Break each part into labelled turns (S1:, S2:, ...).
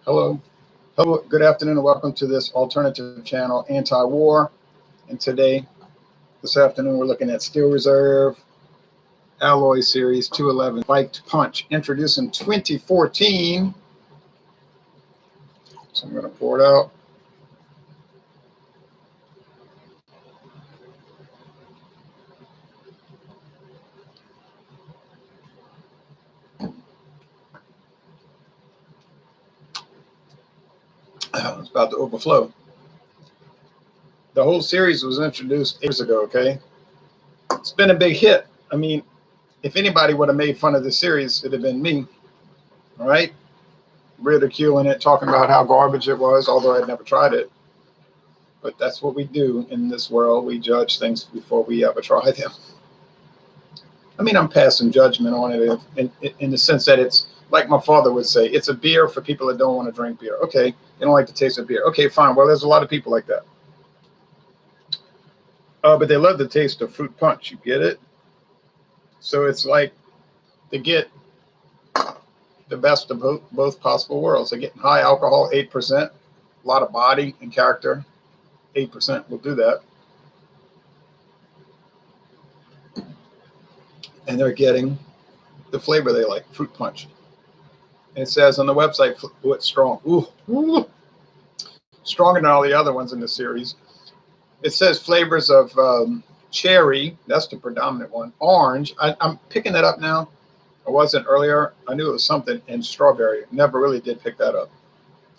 S1: Hello. Hello. Good afternoon and welcome to this alternative channel, Anti-War. And this afternoon, we're looking at Steel Reserve Alloy Series 211 Spiked Punch, introduced in 2014. So I'm going to pour it out. It's about to overflow. The whole series was introduced years ago, okay? It's been a big hit. I mean, if anybody would have made fun of this series, it'd have been me, all right? Ridiculing it, talking about how garbage it was, although I'd never tried it. But that's what we do in this world. We judge things before we ever try them. I mean, I'm passing judgment on it in the sense that it's, like my father would say, it's a beer for people that don't want to drink beer. Okay, they don't like the taste of beer. Okay, fine. Well, there's a lot of people like that. But they love the taste of fruit punch. You get it? So it's like they get the best of both possible worlds. They get high alcohol, 8%, a lot of body and character. 8% will do that. And they're getting the flavor they like, fruit punch. And it says on the website, oh, it's strong. Ooh, stronger than all the other ones in the series. It says flavors of cherry. That's the predominant one. Orange. I'm picking that up now. I wasn't earlier. I knew it was something in strawberry. Never really did pick that up.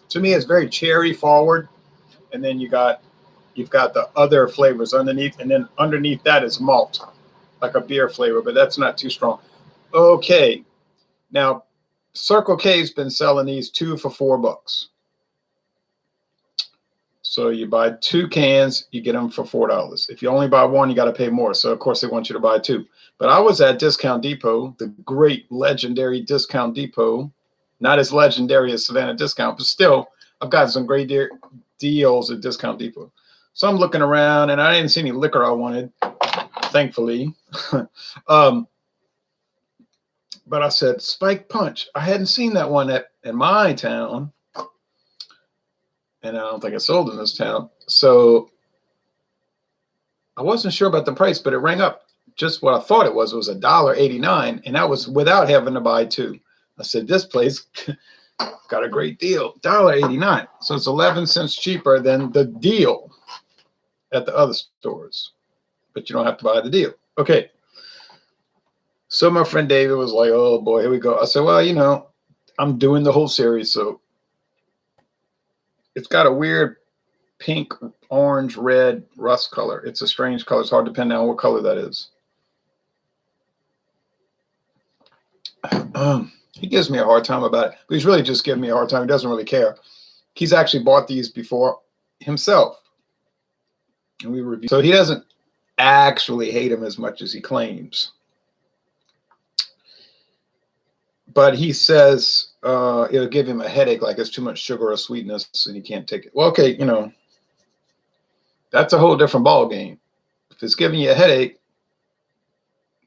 S1: To me, it's very cherry forward. And then you've got the other flavors underneath. And then underneath that is malt, like a beer flavor, but that's not too strong. Okay. Now, Circle K's been selling these 2 for $4. So you buy 2 cans, you get them for $4. If you only buy 1, you got to pay more. So of course they want you to buy 2. But I was at Discount Depot, the great legendary Discount Depot, not as legendary as Savannah Discount, but still I've got some great deals at Discount Depot. So I'm looking around and I didn't see any liquor I wanted, thankfully. But I said, Spike Punch. I hadn't seen that one in my town. And I don't think it's sold in this town. So I wasn't sure about the price, but it rang up just what I thought it was. It was $1.89, and that was without having to buy 2. I said, this place got a great deal, $1.89. So it's 11 cents cheaper than the deal at the other stores, but you don't have to buy the deal. Okay. So my friend David was like, oh boy, here we go. I said, well, I'm doing the whole series, so it's got a weird pink, orange, red, rust color. It's a strange color. It's hard to pin down what color that is. He gives me a hard time about it, but he's really just giving me a hard time. He doesn't really care. He's actually bought these before himself. And we reviewed. So he doesn't actually hate him as much as he claims. But he says it'll give him a headache, like it's too much sugar or sweetness and he can't take it. Well, okay, that's a whole different ball game. If it's giving you a headache,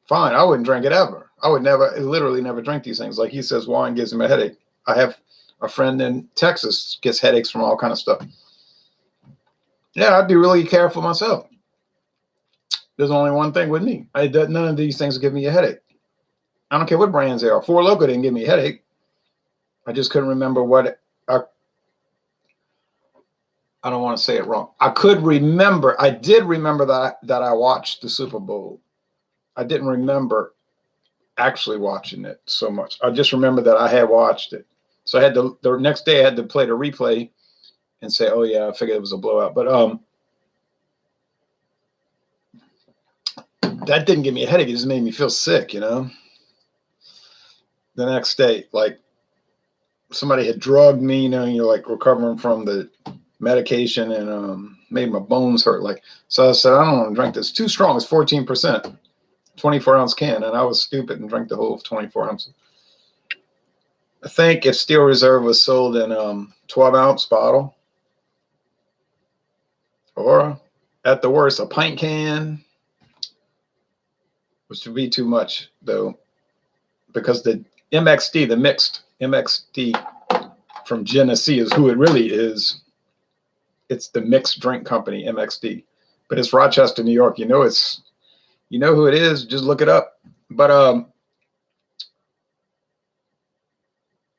S1: fine. I wouldn't drink it ever. I would literally never drink these things. Like he says, wine gives him a headache. I have a friend in Texas gets headaches from all kind of stuff. Yeah, I'd be really careful myself. There's only one thing with me. None of these things give me a headache. I don't care what brands they are. Four Loko didn't give me a headache. I just couldn't remember what I don't want to say it wrong. I did remember that I watched the Super Bowl. I didn't remember actually watching it so much. I just remember that I had watched it. So I had the next day I had to play the replay and say, oh yeah, I figured it was a blowout. But that didn't give me a headache. It just made me feel sick, The next day, like somebody had drugged me, you're like recovering from the medication and made my bones hurt. So I said, I don't want to drink this. Too strong. It's 14%, 24-ounce can. And I was stupid and drank the whole 24 ounces. I think if Steel Reserve was sold in 12-ounce bottle, or at the worst, a pint can, which would be too much though, because the MXD, the mixed MXD from Genesee is who it really is. It's the Mixed Drink Company, MXD, but it's Rochester, New York. You know who it is. Just look it up. But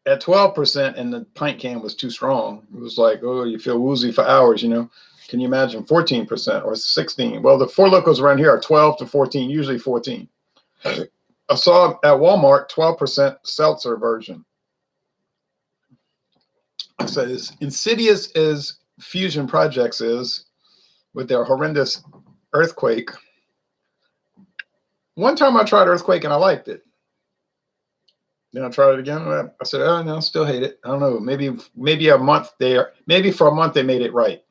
S1: at 12%, and the pint can was too strong. It was like, oh, you feel woozy for hours. Can you imagine 14% or 16? Well, the Four Locos around here are 12 to 14, usually 14. I saw at Walmart 12% seltzer version. So as insidious as Fusion Projects is with their horrendous Earthquake, one time I tried Earthquake and I liked it. Then I tried it again. I said, oh no, still hate it. I don't know. Maybe a month there. Maybe for a month they made it right.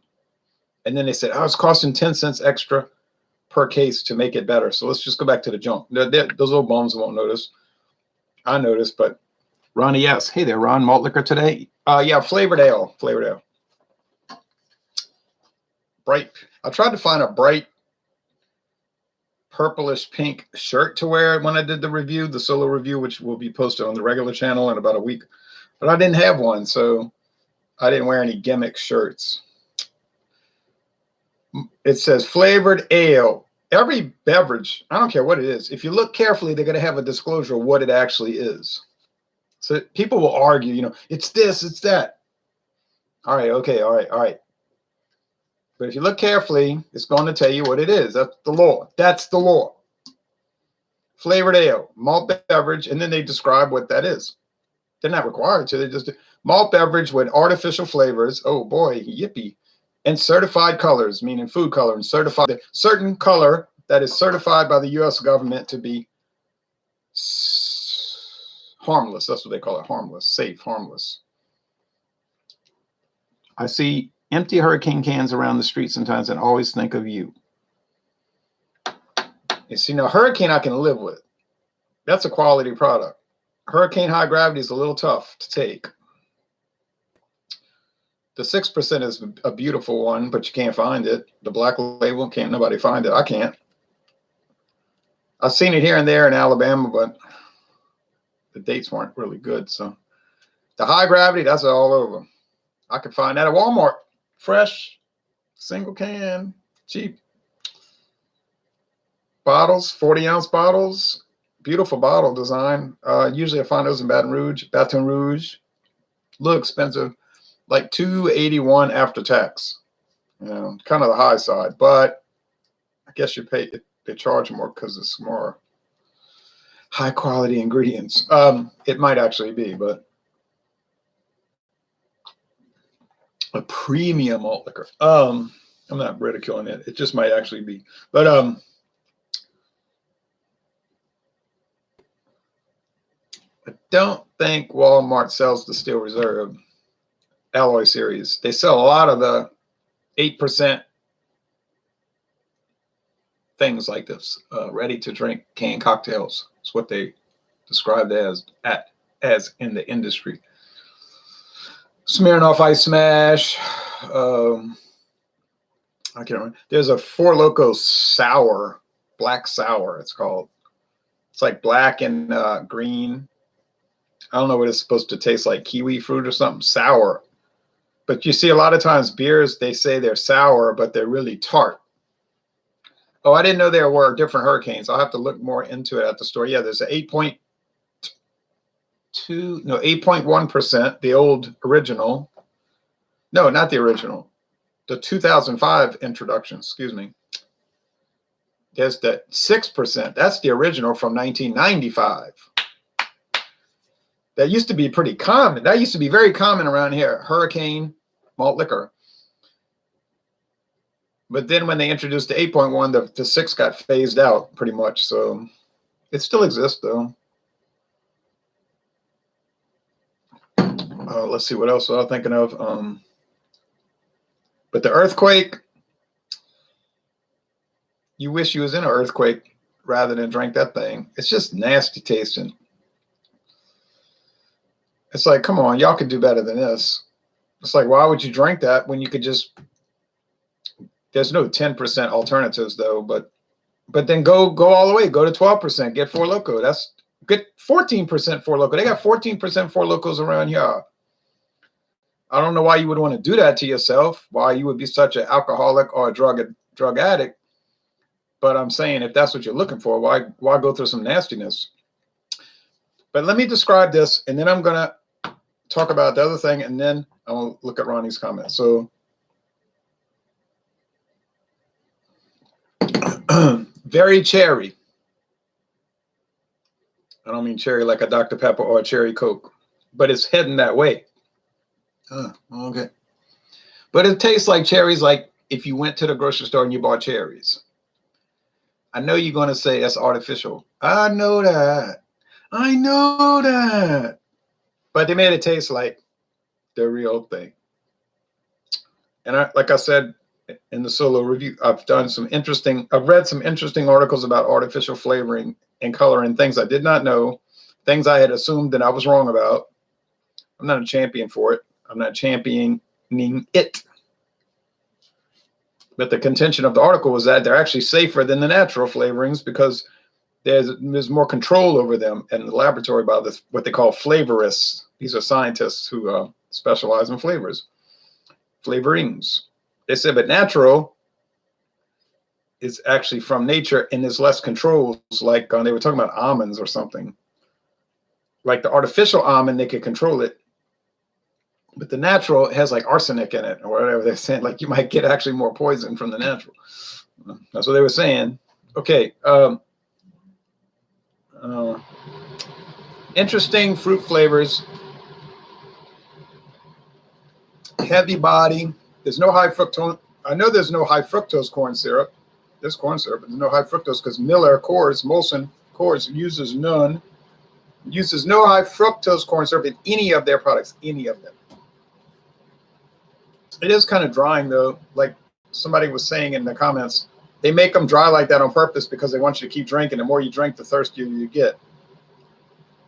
S1: And then they said, oh, it's costing 10 cents extra per case to make it better. So let's just go back to the junk. Those little bums won't notice. I noticed, but Ronnie, yes. Hey there, Ron. Malt liquor today? Yeah, flavored ale. Flavored ale. Bright. I tried to find a bright purplish pink shirt to wear when I did the review, the solo review, which will be posted on the regular channel in about a week. But I didn't have one, so I didn't wear any gimmick shirts. It says flavored ale. Every beverage, I don't care what it is, if you look carefully, they're going to have a disclosure of what it actually is. So people will argue, it's this, it's that. All right, okay, all right. But if you look carefully, it's going to tell you what it is. That's the law. That's the law. Flavored ale, malt beverage, and then they describe what that is. They're not required to. They just do malt beverage with artificial flavors. Oh boy, yippee. And certified colors, meaning food color, and certified certain color that is certified by the U.S. government to be harmless. That's what they call it, harmless, safe, harmless. I see empty Hurricane cans around the street sometimes and always think of you. You see, now Hurricane I can live with. That's a quality product. Hurricane High Gravity is a little tough to take. The 6% is a beautiful one, but you can't find it. The black label, can't nobody find it. I can't. I've seen it here and there in Alabama, but the dates weren't really good. So the High Gravity, that's all over. I could find that at Walmart. Fresh, single can, cheap. Bottles, 40-ounce bottles. Beautiful bottle design. Usually I find those in Baton Rouge. A little expensive. Like $2.81 after tax. Kind of the high side. But I guess they charge more because it's more high quality ingredients. It might actually be, but a premium malt liquor. I'm not ridiculing it. It just might actually be. But I don't think Walmart sells the Steel Reserve Alloy Series. They sell a lot of the 8% things like this, ready to drink canned cocktails. It's what they described as in the industry. Smirnoff Ice Smash. I can't remember. There's a Four Locos sour, black sour. It's called. It's like black and green. I don't know what it's supposed to taste like, kiwi fruit or something, sour. But you see a lot of times beers, they say they're sour, but they're really tart. Oh, I didn't know there were different Hurricanes. I'll have to look more into it at the store. Yeah, there's an 8.1%, the old original. No, not the original. The 2005 introduction, excuse me. There's the 6%. That's the original from 1995. That used to be pretty common. That used to be very common around here. Hurricane malt liquor. But then when they introduced the 8.1, the 6 got phased out pretty much. So it still exists though. Let's see what else I was thinking of. But the Earthquake, you wish you was in an earthquake rather than drink that thing. It's just nasty tasting. It's like, come on, y'all could do better than this. It's like, why would you drink that when you could just, there's no 10% alternatives though, but then go all the way, go to 12%, get Four Loko. That's good. 14% Four Loko. They got 14% Four Lokos around here. I don't know why you would want to do that to yourself, why you would be such an alcoholic or a drug addict. But I'm saying if that's what you're looking for, why go through some nastiness? But let me describe this, and then I'm going to talk about the other thing, and then I'll look at Ronnie's comment. So very cherry. I don't mean cherry like a Dr. Pepper or a cherry Coke, but it's heading that way. Okay. But it tastes like cherries, like if you went to the grocery store and you bought cherries. I know you're going to say that's artificial. I know that. I know that. But they made it taste like the real thing. And like I said in the solo review, I've read some interesting articles about artificial flavoring and coloring, things I did not know, things I had assumed that I was wrong about. I'm not a champion for it. I'm not championing it. But the contention of the article was that they're actually safer than the natural flavorings because there's more control over them in the laboratory by what they call flavorists. These are scientists who specialize in flavorings. They said, but natural is actually from nature and there's less controls. Like they were talking about almonds or something. Like the artificial almond, they could control it. But the natural has like arsenic in it or whatever they're saying. Like you might get actually more poison from the natural. That's what they were saying. Okay. Interesting fruit flavors. Heavy body. There's no high fructose. I know there's no high fructose corn syrup. There's corn syrup, but there's no high fructose because Molson Coors uses none. Uses no high fructose corn syrup in any of their products, any of them. It is kind of drying though. Like somebody was saying in the comments, they make them dry like that on purpose because they want you to keep drinking. The more you drink, the thirstier you get.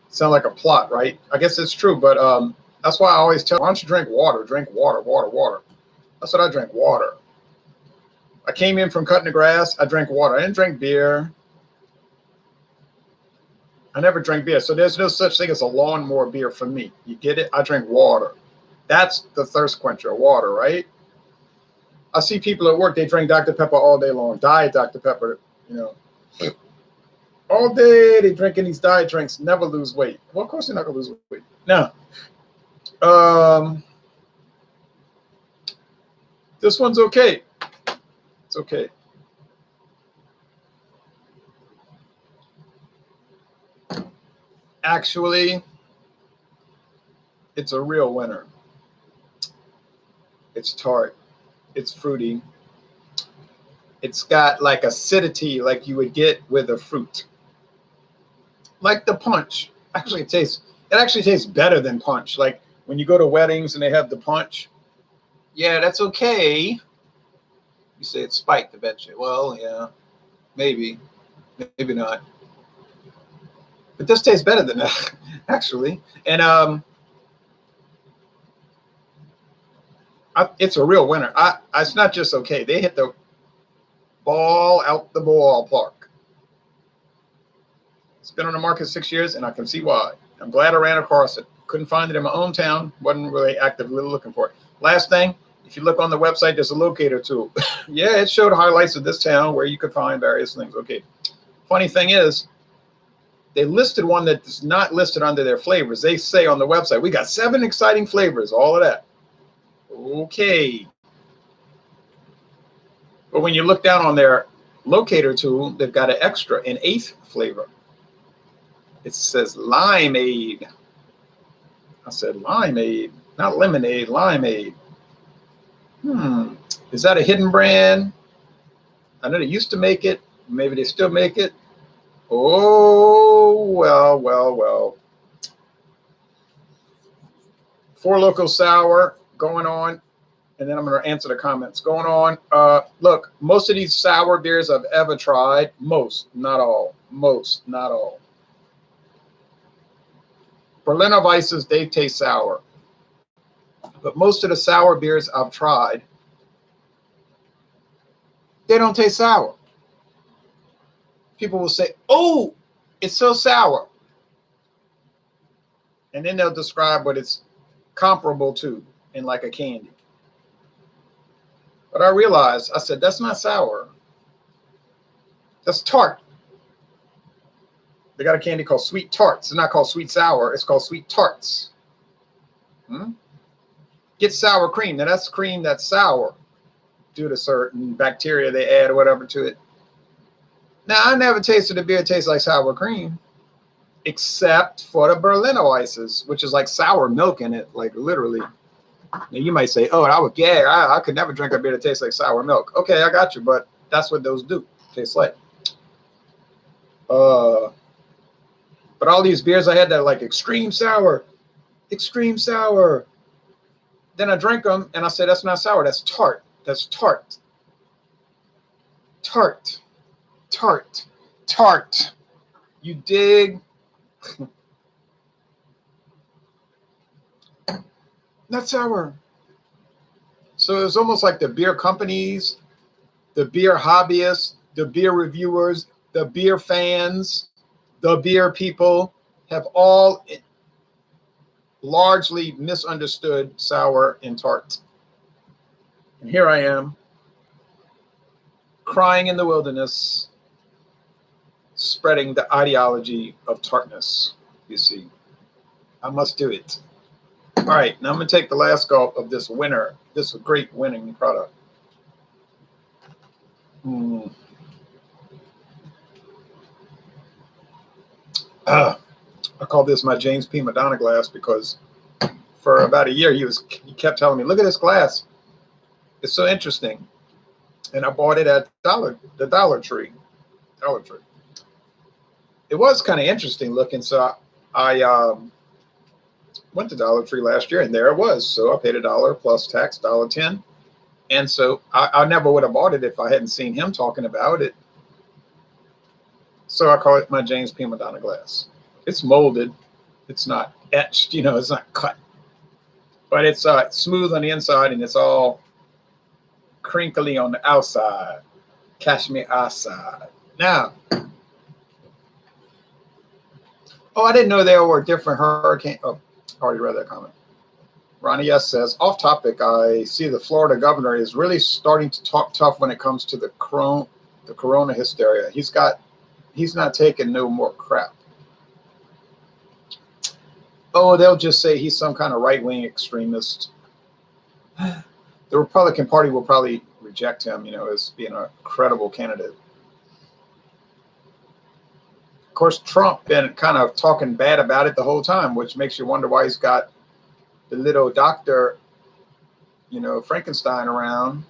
S1: Sound like a plot, right? I guess it's true, but that's why I always tell, why don't you drink water? Drink water, water, water. That's what I drink, water. I came in from cutting the grass. I drank water. I didn't drink beer. I never drank beer. So there's no such thing as a lawnmower beer for me. You get it? I drink water. That's the thirst quencher, water, right? I see people at work, they drink Dr. Pepper all day long. Diet Dr. Pepper, all day they drinking these diet drinks, never lose weight. Well, of course they're not going to lose weight. Now, this one's okay. It's okay. Actually, it's a real winner. It's tart. It's fruity. It's got like acidity like you would get with a fruit. Like the punch. Actually, it tastes better than punch. Like when you go to weddings and they have the punch. Yeah, that's okay. You say it's spiked, I bet you. Well, yeah, maybe not. But this tastes better than that, actually. And it's a real winner. It's not just okay. They hit the ball out the ballpark. It's been on the market 6 years, and I can see why. I'm glad I ran across it. Couldn't find it in my own town. Wasn't really actively looking for it. Last thing, if you look on the website, there's a locator tool. Yeah, it showed highlights of this town where you could find various things. Okay. Funny thing is, they listed one that's not listed under their flavors. They say on the website, we got 7 exciting flavors, all of that. Okay. But when you look down on their locator tool, they've got an 8th flavor. It says limeade. I said limeade, not lemonade, limeade. Is that a hidden brand? I know they used to make it. Maybe they still make it. Oh, well. Four Loko Sour going on. And then I'm going to answer the comments. Going on. Look, most of these sour beers I've ever tried. Most, not all. Berliner Weisses, they taste sour. But most of the sour beers I've tried, they don't taste sour. People will say, oh, it's so sour. And then they'll describe what it's comparable to. and like a candy. But I realized, I said, that's not sour. That's tart. They got a candy called Sweet Tarts. It's not called Sweet Sour. It's called Sweet Tarts. Get sour cream. Now that's cream that's sour due to certain bacteria they add or whatever to it. Now, I never tasted a beer that tastes like sour cream, except for the Berliner Weisses, which is like sour milk in it, like literally. Now, you might say, oh, I would gag. I could never drink a beer that tastes like sour milk. Okay, I got you, but that's what those do. Taste like. But all these beers I had that like extreme sour. Then I drank them and I said, that's not sour. That's tart. That's tart. Tart. Tart. Tart. You dig? Not sour. So it's almost like the beer companies, the beer hobbyists, the beer reviewers, the beer fans, the beer people have all largely misunderstood sour and tart. And here I am, crying in the wilderness, spreading the ideology of tartness, you see. I must do it. All right, now I'm going to take the last gulp of this winner, this great winning product. I call this my James P. Madonna glass because for about a year he kept telling me, look at this glass. It's so interesting. And I bought it at the Dollar Tree. It was kind of interesting looking, so I went to Dollar Tree last year, and there it was. So I paid $1 plus tax, $1.10. And so I never would have bought it if I hadn't seen him talking about it. So I call it my James P. Madonna glass. It's molded. It's not etched, it's not cut. But it's smooth on the inside, and it's all crinkly on the outside. Cashmere outside. Now, I didn't know there were different hurricanes. Oh, I already read that comment. Ronnie S. says, off topic, I see the Florida governor is really starting to talk tough when it comes to the corona hysteria. He's not taking no more crap. Oh, they'll just say he's some kind of right-wing extremist. The Republican Party will probably reject him, as being a credible candidate. Of course, Trump been kind of talking bad about it the whole time, which makes you wonder why he's got the little doctor, Frankenstein around.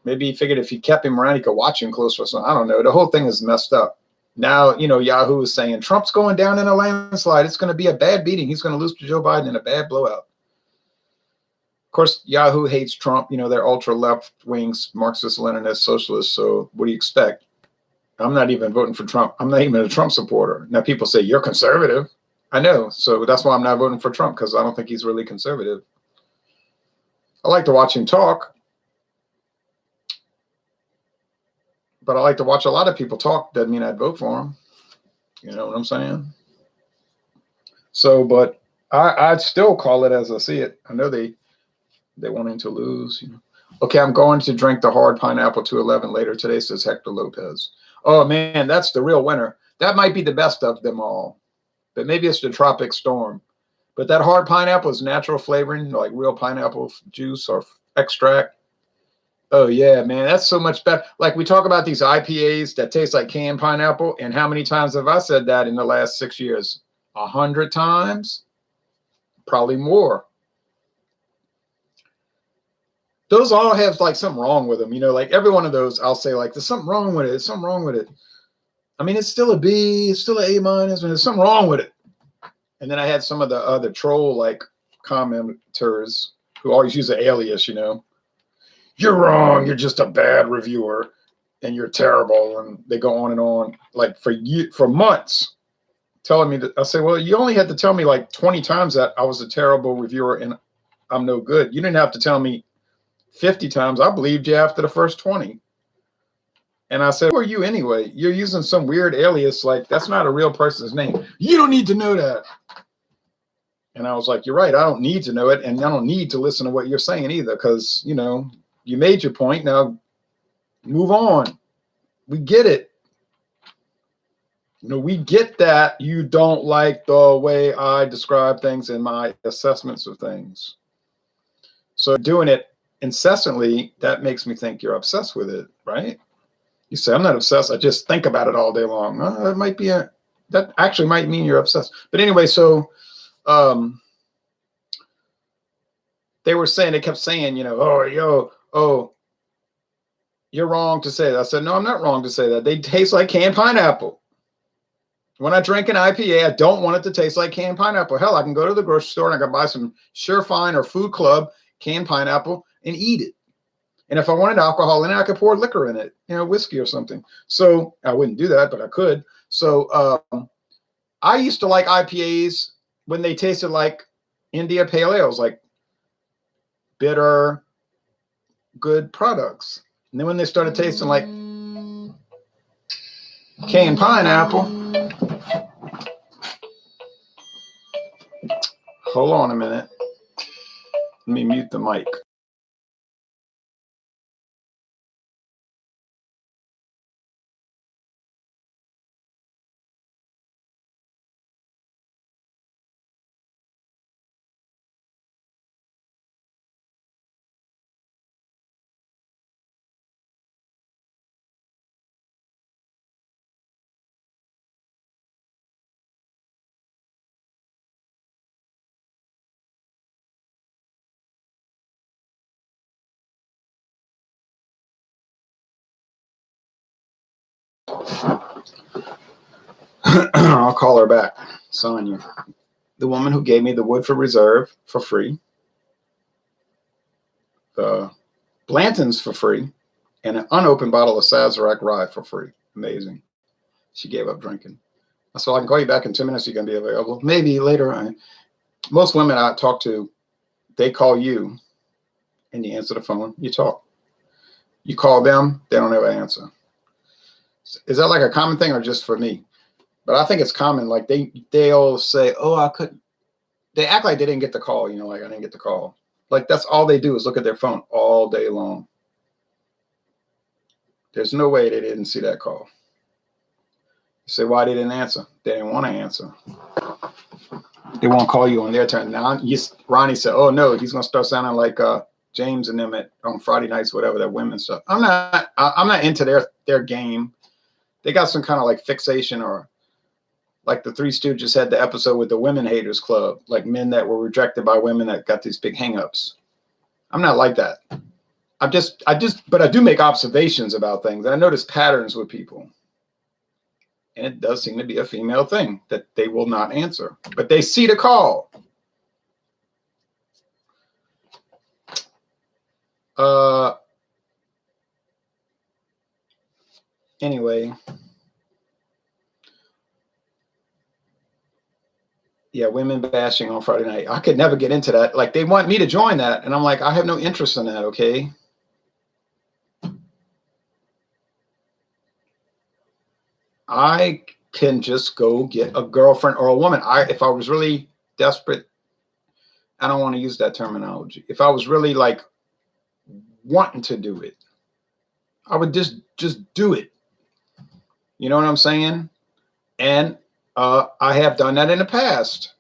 S1: Maybe he figured if he kept him around, he could watch him closer or something. I don't know. The whole thing is messed up. Now, Yahoo is saying Trump's going down in a landslide. It's going to be a bad beating. He's going to lose to Joe Biden in a bad blowout. Of course, Yahoo hates Trump. They're ultra left wings, Marxist, Leninist, socialists. So what do you expect? I'm not even voting for Trump. I'm not even a Trump supporter. Now people say you're conservative. I know. So that's why I'm not voting for Trump, because I don't think he's really conservative. I like to watch him talk. But I like to watch a lot of people talk. Doesn't mean I'd vote for him. You know what I'm saying? So, but I'd still call it as I see it. I know they want him to lose. Okay, I'm going to drink the hard pineapple 211 later today, says Hector Lopez. Oh, man, that's the real winner. That might be the best of them all. But maybe it's the Tropic Storm. But that hard pineapple is natural flavoring, like real pineapple juice or extract. Oh, yeah, man, that's so much better. Like we talk about these IPAs that taste like canned pineapple. And how many times have I said that in the last 6 years? 100 times? Probably more. Those all have like something wrong with them. Like every one of those, I'll say like, there's something wrong with it. There's something wrong with it. I mean, it's still a B. It's still an A minus. There's something wrong with it. And then I had some of the other troll like commenters who always use an alias, You're wrong. You're just a bad reviewer, and you're terrible. And they go on and on, like for months, telling me that. I say, well, you only had to tell me like 20 times that I was a terrible reviewer and I'm no good. You didn't have to tell me 50 times. I believed you after the first 20. And I said, who are you anyway? You're using some weird alias. Like that's not a real person's name. You don't need to know that. And I was like, you're right. I don't need to know it. And I don't need to listen to what you're saying either. Because, you know, you made your point. Now move on. We get it. You know, we get that you don't like the way I describe things in my assessments of things. So doing it incessantly, that makes me think you're obsessed with it, right? You say, I'm not obsessed. I just think about it all day long. That might be that actually might mean you're obsessed. But anyway, so they were saying, they kept saying, you know, you're wrong to say that. I said, no, I'm not wrong to say that. They taste like canned pineapple. When I drink an IPA, I don't want it to taste like canned pineapple. Hell, I can go to the grocery store and I can buy some Surefine or Food Club canned pineapple and eat it. And if I wanted alcohol in it, I could pour liquor in it, you know, whiskey or something. So I wouldn't do that, but I could. So I used to like IPAs when they tasted like India Pale Ales, like bitter, good products. And then when they started tasting like canned pineapple, hold on a minute. Let me mute the mic. I'll call her back. Sonia, the woman who gave me the Woodford Reserve for free, the Blanton's for free, and an unopened bottle of Sazerac Rye for free. Amazing. She gave up drinking. So I can call you back in 2 minutes. You're going to be available. Maybe later. Most women I talk to, they call you and you answer the phone. You talk. You call them, they don't ever answer. Is that like a common thing or just for me? But I think it's common. Like they'll say, oh, I couldn't. They act like they didn't get the call. You know, like I didn't get the call. Like that's all they do is look at their phone all day long. There's no way they didn't see that call. You say why they didn't answer. They didn't want to answer. They won't call you on their turn. Now, Ronnie said, oh, no, he's going to start sounding like James and them on Friday nights, whatever, that women stuff. I'm not into their game. They got some kind of like fixation, or like the Three Stooges had the episode with the Women Haters Club, like men that were rejected by women that got these big hangups. I'm not like that. But I do make observations about things. I notice patterns with people. And it does seem to be a female thing that they will not answer, but they see the call. Anyway. Yeah, women bashing on Friday night. I could never get into that. Like they want me to join that. And I'm like, I have no interest in that, okay? I can just go get a girlfriend or a woman. If I was really desperate, I don't want to use that terminology. If I was really like wanting to do it, I would just do it. You know what I'm saying? And I have done that in the past.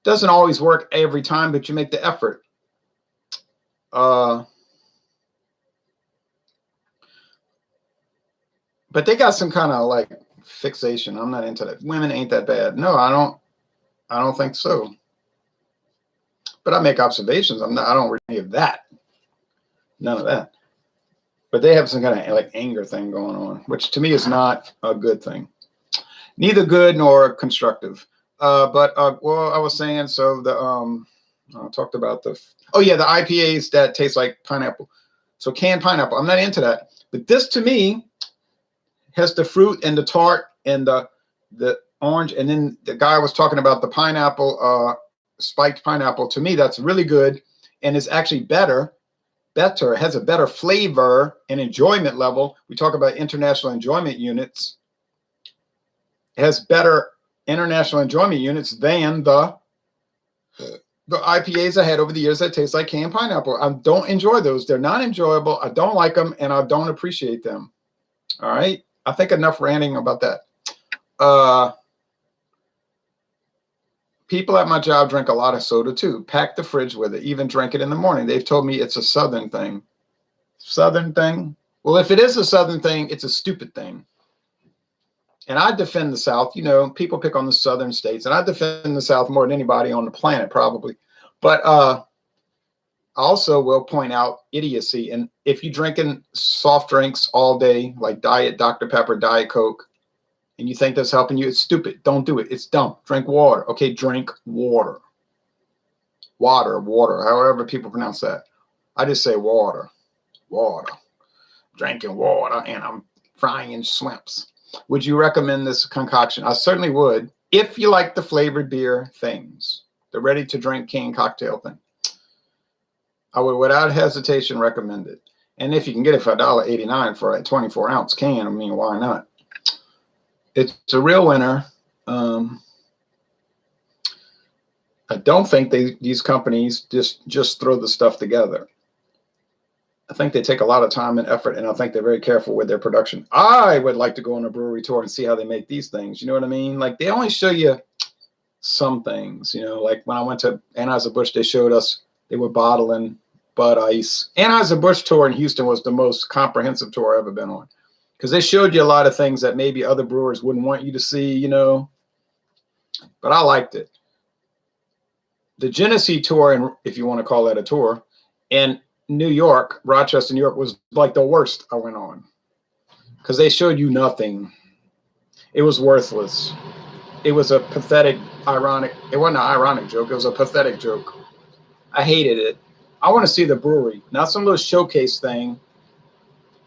S1: Doesn't always work every time, but you make the effort. But they got some kind of like fixation. I'm not into that. Women ain't that bad. No, I don't think so. But I make observations. I don't read any of that. None of that. But they have some kind of like anger thing going on, which to me is not a good thing. Neither good nor constructive. Well, I was saying, so I talked about the IPAs that taste like pineapple. So canned pineapple, I'm not into that. But this to me has the fruit and the tart and the orange. And then the guy was talking about the pineapple, spiked pineapple. To me, that's really good. And it's actually better, has a better flavor and enjoyment level. We talk about international enjoyment units. It has better international enjoyment units than the The IPAs I had over the years that taste like canned pineapple. I don't enjoy those. They're not enjoyable. I don't like them, and I don't appreciate them. All right. I think enough ranting about that. People at my job drink a lot of soda too. Pack the fridge with it. Even drink it in the morning. They've told me it's a Southern thing. Southern thing? Well, if it is a Southern thing, it's a stupid thing. And I defend the South. You know, people pick on the Southern states, and I defend the South more than anybody on the planet, probably. But I also will point out idiocy. And if you're drinking soft drinks all day, like Diet Dr. Pepper, Diet Coke, and you think that's helping you, it's stupid. Don't do it. It's dumb. Drink water. Okay, drink water. Water, however people pronounce that. I just say water. Water. Drinking water, and I'm frying shrimps. Would you recommend this concoction? I certainly would, if you like the flavored beer things, the ready-to-drink canned cocktail thing. I would, without hesitation, recommend it. And if you can get it for $1.89 for a 24-ounce can, I mean, why not? It's a real winner. I don't think these companies just throw the stuff together. I think they take a lot of time and effort, and I think they're very careful with their production. I would like to go on a brewery tour and see how they make these things. You know what I mean? Like, they only show you some things, you know, like when I went to Anheuser-Busch, they showed us, they were bottling Bud Ice. Anheuser-Busch tour in Houston was the most comprehensive tour I've ever been on, because they showed you a lot of things that maybe other brewers wouldn't want you to see, you know, but I liked it. The Genesee tour, and if you want to call that a tour, in New York, Rochester, New York, was like the worst I went on, because they showed you nothing. It was worthless. It was a pathetic, ironic. It wasn't an ironic joke. It was a pathetic joke. I hated it. I want to see the brewery, not some little showcase thing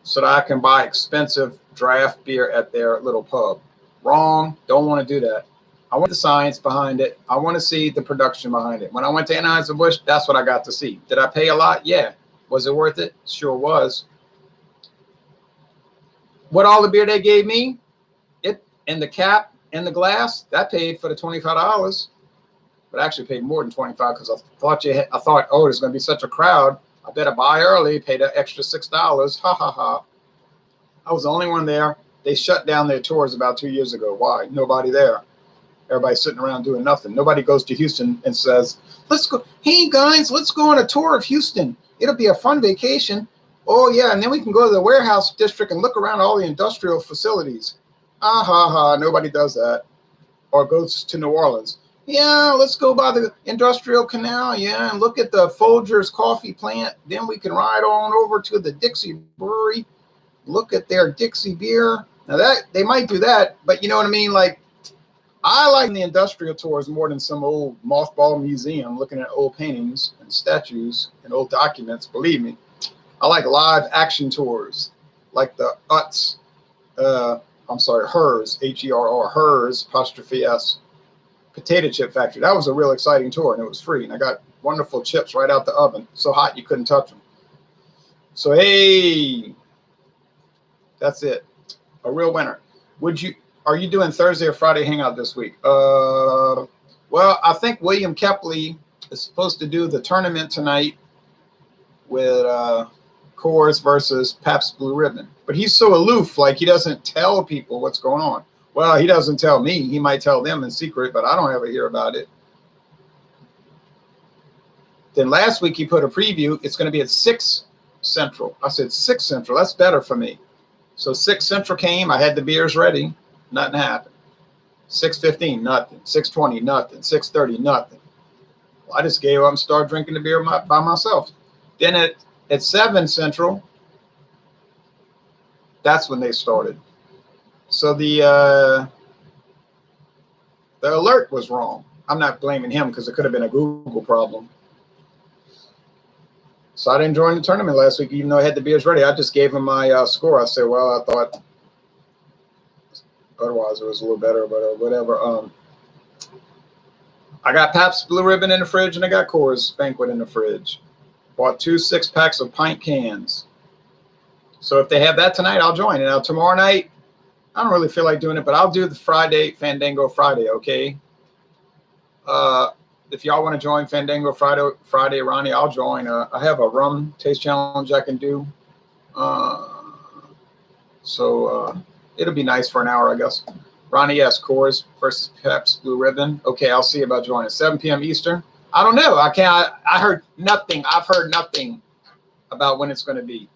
S1: so that I can buy expensive draft beer at their little pub. Wrong. Don't want to do that. I want the science behind it. I want to see the production behind it. When I went to Anheuser-Busch, that's what I got to see. Did I pay a lot? Yeah. Was it worth it? Sure was. What all the beer they gave me, it and the cap and the glass, that paid for the $25. But I actually paid more than $25 because I thought, oh, there's going to be such a crowd. I better buy early, pay the extra $6. Ha ha ha. I was the only one there. They shut down their tours about 2 years ago. Why? Nobody there. Everybody's sitting around doing nothing. Nobody goes to Houston and says, let's go. Hey, guys, let's go on a tour of Houston. It'll be a fun vacation. Oh, yeah, and then we can go to the warehouse district and look around all the industrial facilities. Ah, ha, ha. Nobody does that. Or goes to New Orleans. Yeah, let's go by the industrial canal. Yeah, and look at the Folgers coffee plant. Then we can ride on over to the Dixie Brewery. Look at their Dixie beer. Now, that they might do that, but you know what I mean? Like, I like the industrial tours more than some old mothball museum looking at old paintings and statues and old documents. Believe me, I like live action tours, like the Utz, Hers, H-E-R-R, Hers, apostrophe S, potato chip factory. That was a real exciting tour, and it was free. And I got wonderful chips right out the oven, so hot you couldn't touch them. So, hey, that's it. A real winner. Are you doing Thursday or Friday hangout this week? Well, I think William Kepley is supposed to do the tournament tonight with Coors versus Pabst Blue Ribbon. But he's so aloof, like he doesn't tell people what's going on. Well, he doesn't tell me. He might tell them in secret, but I don't ever hear about it. Then last week he put a preview. It's going to be at 6 Central. I said 6 Central. That's better for me. So 6 Central came. I had the beers ready. Nothing happened. 6:15, nothing. 6:20, nothing. 6:30, nothing. Well, I just gave up and started drinking the beer by myself. Then at 7 Central, that's when they started. So the alert was wrong. I'm not blaming him because it could have been a Google problem. So I didn't join the tournament last week, even though I had the beers ready. I just gave him my score. I said, well, I thought Budweiser was a little better, but whatever. I got Pabst Blue Ribbon in the fridge, and I got Coors Banquet in the fridge. Bought 2 6-packs of pint cans. So if they have that tonight, I'll join. And now tomorrow night, I don't really feel like doing it, but I'll do the Fandango Friday, okay? if y'all want to join Fandango Friday, Ronnie, I'll join. I have a rum taste challenge I can do. So it'll be nice for an hour, I guess. Ronnie, yes, Coors versus Pepsi Blue Ribbon. Okay, I'll see about joining. 7 p.m. Eastern. I don't know. I can't. I heard nothing. I've heard nothing about when it's going to be.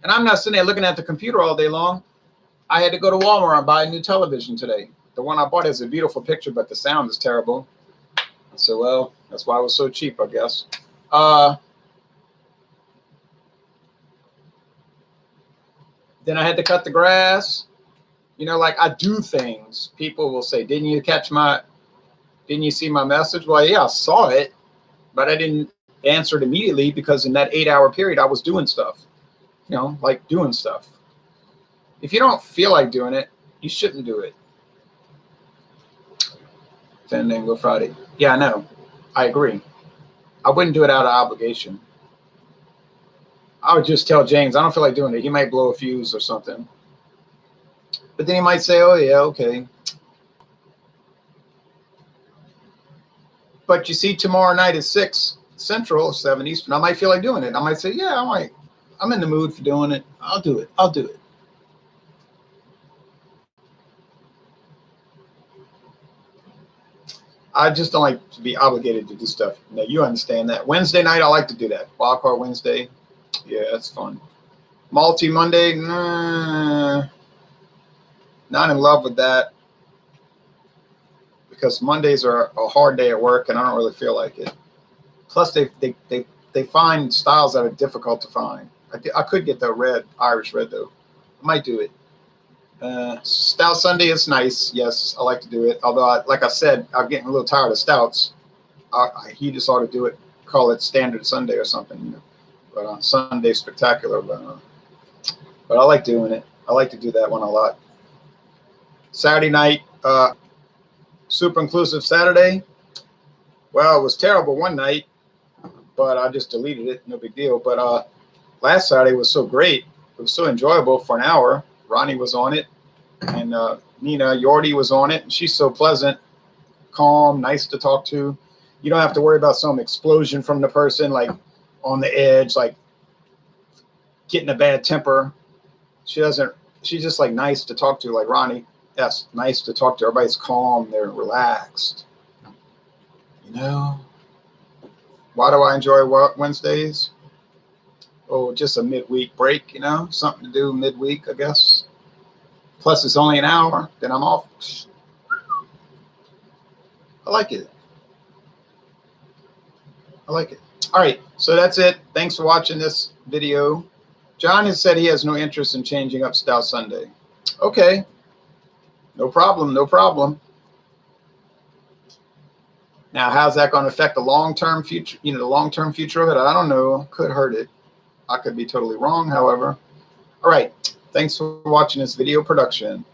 S1: And I'm not sitting there looking at the computer all day long. I had to go to Walmart and buy a new television today. The one I bought has a beautiful picture, but the sound is terrible. So, well, that's why it was so cheap, I guess. Then I had to cut the grass. You know, like I do things. People will say, didn't you see my message? Well, yeah, I saw it, but I didn't answer it immediately because in that 8-hour period, I was doing stuff. You know, like doing stuff. If you don't feel like doing it, you shouldn't do it. Fandango Friday. Yeah, I know. I agree. I wouldn't do it out of obligation. I would just tell James, I don't feel like doing it. He might blow a fuse or something. But then he might say, oh, yeah, okay. But you see, tomorrow night is 6 Central, 7 Eastern. I might feel like doing it. I might say, yeah, I might. I'm in the mood for doing it. I'll do it. I'll do it. I just don't like to be obligated to do stuff. Now, you understand that. Wednesday night, I like to do that. Wildcard Wednesday. Yeah, that's fun. Multi Monday, nah, not in love with that. Because Mondays are a hard day at work, and I don't really feel like it. Plus, they find styles that are difficult to find. I could get the Irish red, though. I might do it. Stout Sunday is nice. Yes, I like to do it. Although, like I said, I'm getting a little tired of stouts. He just ought to do it, call it Standard Sunday or something. You know? But Sunday Spectacular. But I like doing it. I like to do that one a lot. Saturday night, Super Inclusive Saturday. Well, it was terrible one night, but I just deleted it. No big deal. But last Saturday was so great. It was so enjoyable for an hour. Ronnie was on it, and Nina Yordi was on it. And she's so pleasant, calm, nice to talk to. You don't have to worry about some explosion from the person, like on the edge, like getting a bad temper. She doesn't. She's just like nice to talk to, like Ronnie. Yes, nice to talk to. Everybody's calm. They're relaxed. You know. Why do I enjoy Wednesdays? Oh, just a midweek break, you know, something to do midweek, I guess. Plus, it's only an hour, then I'm off. I like it. I like it. All right, so that's it. Thanks for watching this video. John has said he has no interest in changing up Stout Sunday. Okay, no problem, no problem. Now, how's that going to affect the long-term future? You know, the long-term future of it? I don't know. Could hurt it. I could be totally wrong, however. All right. Thanks for watching this video production.